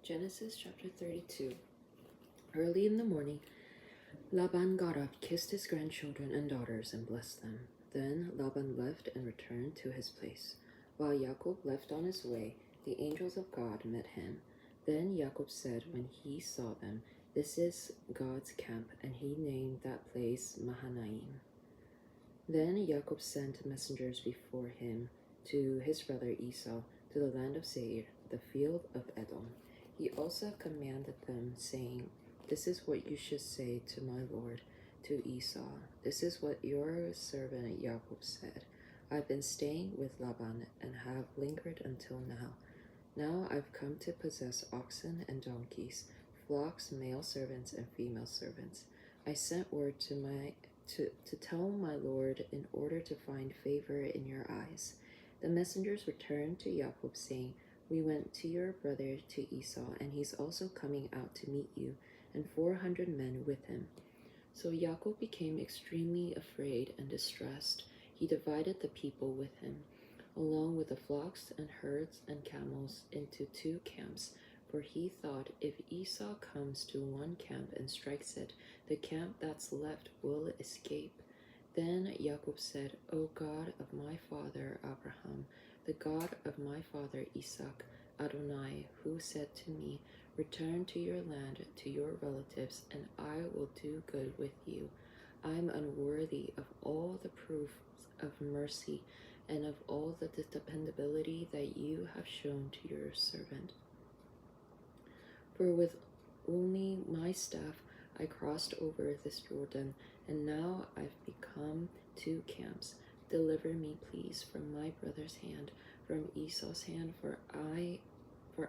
Genesis chapter 32. Early in the morning, Laban got up, kissed his grandchildren and daughters, and blessed them. Then Laban left and returned to his place. While Jacob left on his way, the angels of God met him. Then Jacob said when he saw them, "This is God's camp," and he named that place Mahanaim. Then Jacob sent messengers before him to his brother Esau to the land of Seir, the field of Edom. He also commanded them, saying, "This is what you should say to my lord, to Esau. This is what your servant Jacob said. I've been staying with Laban and have lingered until now. Now I've come to possess oxen and donkeys, flocks, male servants and female servants. I sent word to tell my lord in order to find favor in your eyes." The messengers returned to Jacob, saying, "We went to your brother to Esau, and he's also coming out to meet you, and 400 men with him." So Jacob became extremely afraid and distressed. He divided the people with him, along with the flocks and herds and camels, into 2 camps. For he thought, if Esau comes to one camp and strikes it, the camp that's left will escape. Then Jacob said, "O God of my father Abraham, the God of my father Isaac, Adonai, who said to me, 'Return to your land, to your relatives, and I will do good with you,' I'm unworthy of all the proofs of mercy and of all the dependability that you have shown to your servant. For with only my staff I crossed over this Jordan, and now I've become 2 camps. Deliver me, please, from my brother's hand, from Esau's hand, for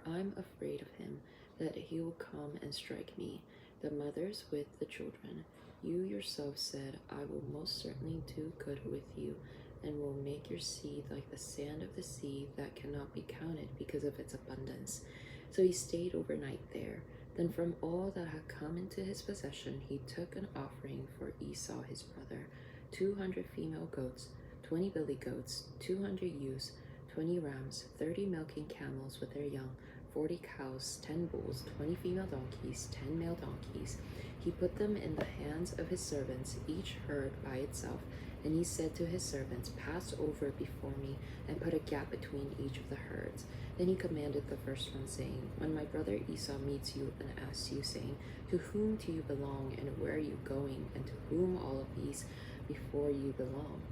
I'm afraid of him, that he will come and strike me, the mothers with the children. You yourself said, I will most certainly do good with you, and will make your seed like the sand of the sea that cannot be counted because of its abundance." So he stayed overnight there. Then from all that had come into his possession, he took an offering for Esau his brother, 200 female goats, 20 billy goats, 200 ewes, 20 rams, 30 milking camels with their young, 40 cows, 10 bulls, 20 female donkeys, 10 male donkeys. He put them in the hands of his servants, each herd by itself, and he said to his servants, "Pass over before me, and put a gap between each of the herds." Then he commanded the first one, saying, "When my brother Esau meets you and asks you, saying, 'To whom do you belong, and where are you going, and to whom all of these before you belong?'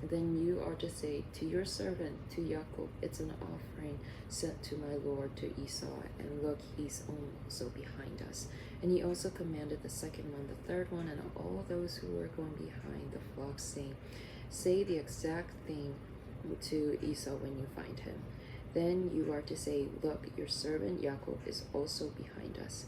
then you are to say, 'To your servant, to Jacob, it's an offering sent to my lord, to Esau, and look, he's also behind us.'" And he also commanded the second one, the third one, and all those who were going behind the flock, saying, "Say the exact thing to Esau when you find him. Then you are to say, 'Look, your servant Jacob is also behind us.'"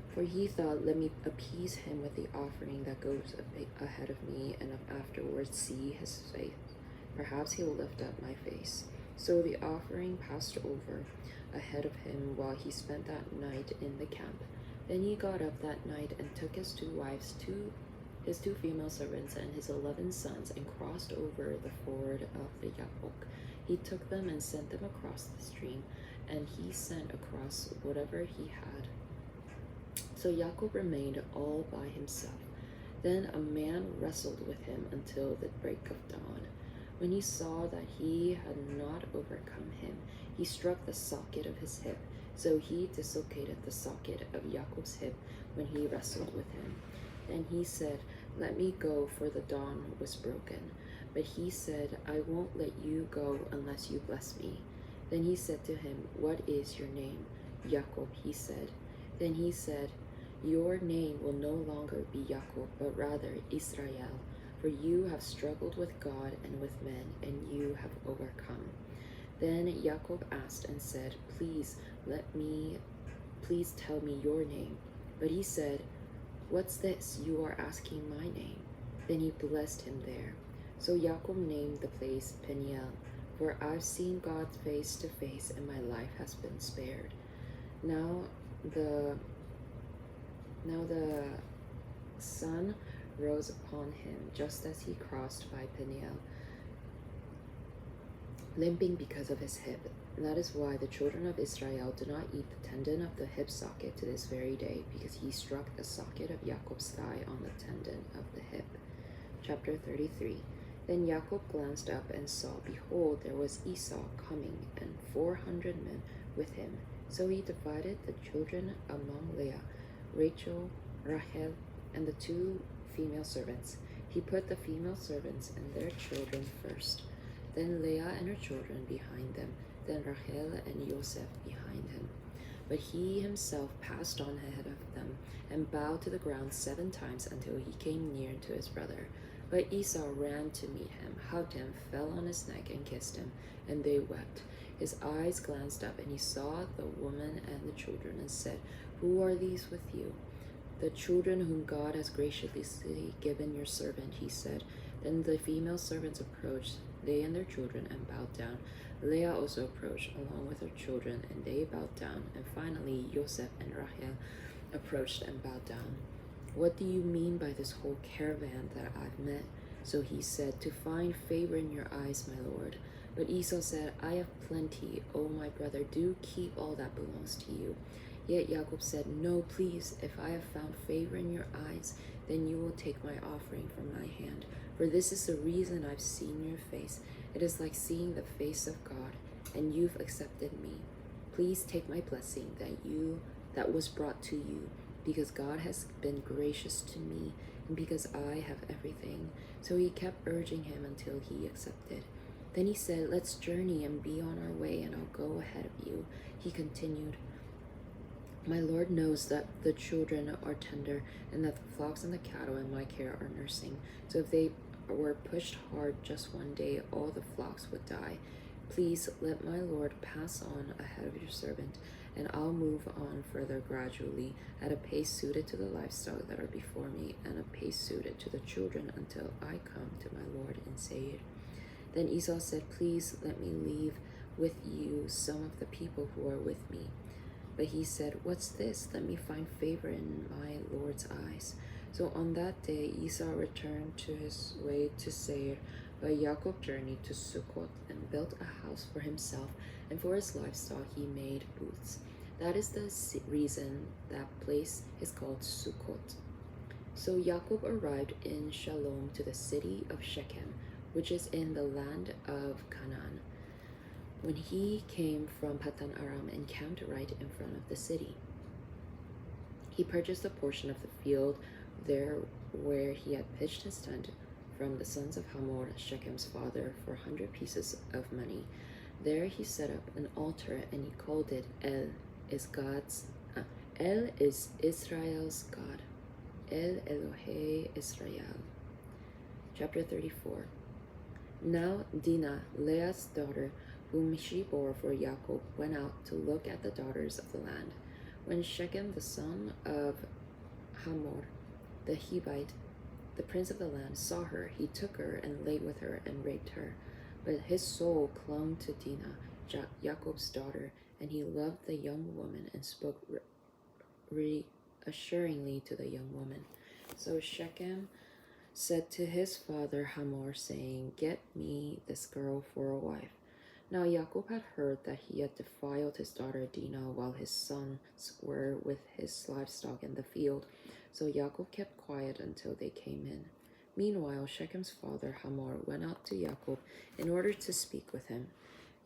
For he thought, "Let me appease him with the offering that goes ahead of me, and afterwards see his faith. Perhaps he will lift up my face." So the offering passed over ahead of him while he spent that night in the camp. Then he got up that night and took his 2 wives, his 2 female servants, and his 11 sons, and crossed over the ford of the Jabbok. He took them and sent them across the stream, and he sent across whatever he had. So Jacob remained all by himself. Then a man wrestled with him until the break of dawn. When he saw that he had not overcome him, he struck the socket of his hip. So he dislocated the socket of Jacob's hip when he wrestled with him. Then he said, "Let me go, for the dawn was broken." But he said, "I won't let you go unless you bless me." Then he said to him, "What is your name?" "Jacob," he said. Then he said, "Your name will no longer be Jacob, but rather Israel, for you have struggled with God and with men, and you have overcome." Then Jacob asked and said, Please tell me your name." But he said, "What's this? You are asking my name." Then he blessed him there. So Jacob named the place Peniel, for I've seen God's face to face, and my life has been spared. Now the sun rose upon him just as he crossed by Peniel. limping because of his hip. That is why the children of Israel do not eat the tendon of the hip socket to this very day, because he struck the socket of Jacob's thigh on the tendon of the hip. Chapter 33. Then Jacob glanced up and saw, behold, there was Esau coming, and 400 men with him. So he divided the children among Leah, Rachel, Rachel, and the 2 female servants. He put the female servants and their children first, then Leah and her children behind them, then Rachel and Joseph behind him. But he himself passed on ahead of them, and bowed to the ground 7 times until he came near to his brother. But Esau ran to meet him, hugged him, fell on his neck, and kissed him, and they wept. His eyes glanced up, and he saw the woman and the children, and said, Who are these with you? The children whom God has graciously given your servant, he said. Then the female servants approached, they and their children, and bowed down. Leah also approached, along with her children, and they bowed down. And finally, Joseph and Rachel approached and bowed down. What do you mean by this whole caravan that I've met? So he said, To find favor in your eyes, my lord. But Esau said, I have plenty. O my brother, do keep all that belongs to you. Yet Jacob said, No, please, if I have found favor in your eyes, then you will take my offering from my hand. For this is the reason I've seen your face. It is like seeing the face of God, and you've accepted me. Please take my blessing that was brought to you, because God has been gracious to me, and because I have everything. So he kept urging him until he accepted. Then he said, Let's journey and be on our way, and I'll go ahead of you. He continued, My Lord knows that the children are tender, and that the flocks and the cattle in my care are nursing. So if they were pushed hard just one day, all the flocks would die. Please let my Lord pass on ahead of your servant, and I'll move on further gradually, at a pace suited to the livestock that are before me, and a pace suited to the children, until I come to my Lord in Seir. Then Esau said, Please let me leave with you some of the people who are with me. But he said, What's this? Let me find favor in my Lord's eyes. So on that day Esau returned to his way to Seir, but Jacob journeyed to Sukkot and built a house for himself, and for his livestock he made booths. That is the reason that place is called Sukkot. So Jacob arrived in Shalom to the city of Shechem, which is in the land of Canaan. When he came from Patan Aram and camped right in front of the city, he purchased a portion of the field there where he had pitched his tent from the sons of Hamor, Shechem's father, for 100 pieces of money. There he set up an altar, and he called it El is Israel's God. El Elohe Israel. Chapter 34. Now Dinah, Leah's daughter, whom she bore for Jacob, went out to look at the daughters of the land. When Shechem, the son of Hamor, the Hivite, the prince of the land, saw her, he took her and lay with her and raped her. But his soul clung to Dinah, Jacob's daughter, and he loved the young woman and spoke reassuringly to the young woman. So Shechem said to his father Hamor, saying, Get me this girl for a wife. Now Jacob had heard that he had defiled his daughter Dinah while his sons were with his livestock in the field. So Jacob kept quiet until they came in. Meanwhile, Shechem's father Hamor went out to Jacob in order to speak with him.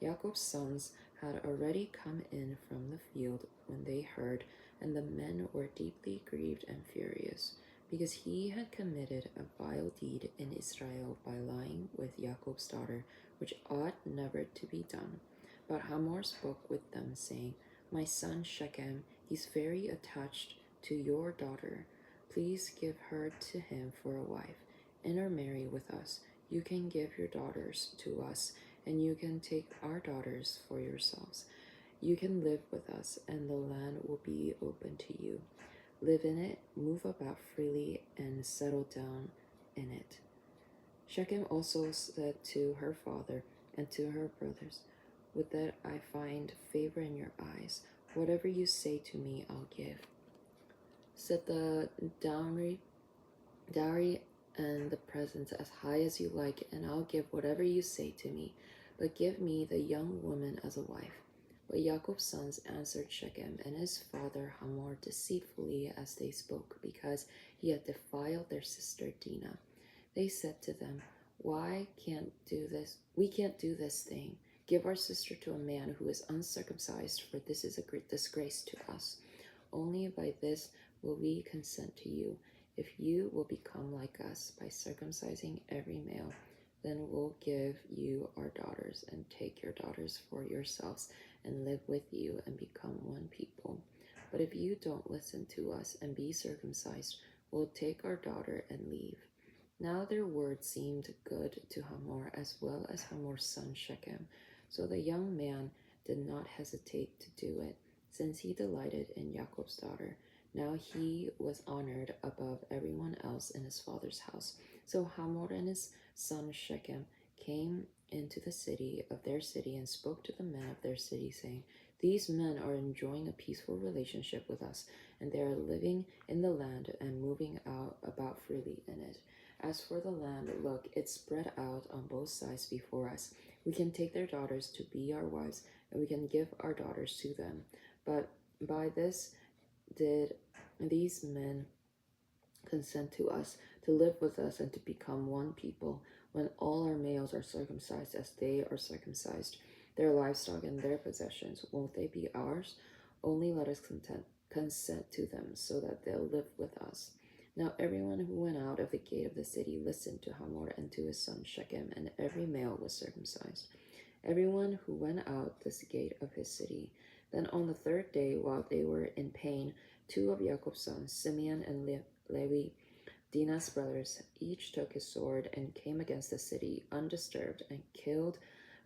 Jacob's sons had already come in from the field when they heard, and the men were deeply grieved and furious, because he had committed a vile deed in Israel by lying with Jacob's daughter, which ought never to be done. But Hamor spoke with them, saying, My son Shechem is very attached to your daughter. Please give her to him for a wife, intermarry with us. You can give your daughters to us, and you can take our daughters for yourselves. You can live with us, and the land will be open to you. Live in it, move about freely, and settle down in it. Shechem also said to her father and to her brothers, Would that I find favor in your eyes. Whatever you say to me, I'll give. Set the dowry and the presents as high as you like, and I'll give whatever you say to me. but give me the young woman as a wife. But Jacob's sons answered Shechem and his father Hamor deceitfully as they spoke, because he had defiled their sister Dinah. They said to them, "Why can't do this? We can't do this thing. Give our sister to a man who is uncircumcised, for this is a great disgrace to us. Only by this will we consent to you. If you will become like us by circumcising every male, then we'll give you our daughters and take your daughters for yourselves and live with you and become one people. But if you don't listen to us and be circumcised, we'll take our daughter and leave." Now their word seemed good to Hamor as well as Hamor's son Shechem. So the young man did not hesitate to do it, since he delighted in Jacob's daughter. Now he was honored above everyone else in his father's house. So Hamor and his son Shechem came into the city of their city and spoke to the men of their city, saying, "These men are enjoying a peaceful relationship with us, and they are living in the land and moving about freely in it. As for the land, look, it's spread out on both sides before us. We can take their daughters to be our wives, and we can give our daughters to them. But by this did these men consent to us, to live with us, and to become one people, when all our males are circumcised as they are circumcised. Their livestock and their possessions, won't they be ours? Only let us consent to them, so that they'll live with us." Now everyone who went out of the gate of the city listened to Hamor and to his son Shechem, and every male was circumcised. Everyone who went out this gate of his city. Then on the third day, while they were in pain, two of Jacob's sons, Simeon and Levi, Dinah's brothers, each took his sword and came against the city undisturbed and killed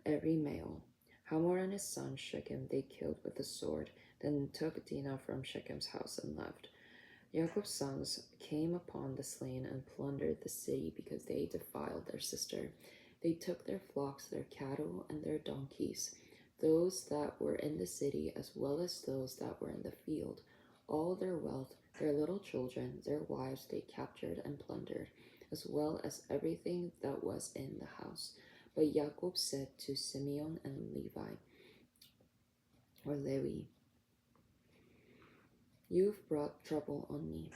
every male. Hamor and his son Shechem they killed with the sword, then took Dinah from Shechem's house and left. Jacob's sons came upon the slain and plundered the city because they defiled their sister. They took their flocks, their cattle, and their donkeys, those that were in the city as well as those that were in the field. All their wealth, their little children, their wives they captured and plundered, as well as everything that was in the house. But Jacob said to Simeon and Levi, "You've brought trouble on me,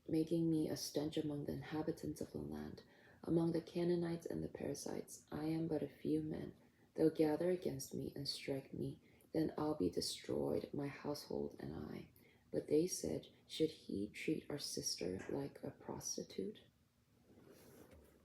making me a stench among the inhabitants of the land. Among the Canaanites and the Perizzites, I am but a few men. They'll gather against me and strike me. Then I'll be destroyed, my household and I." But they said, "Should he treat our sister like a prostitute?"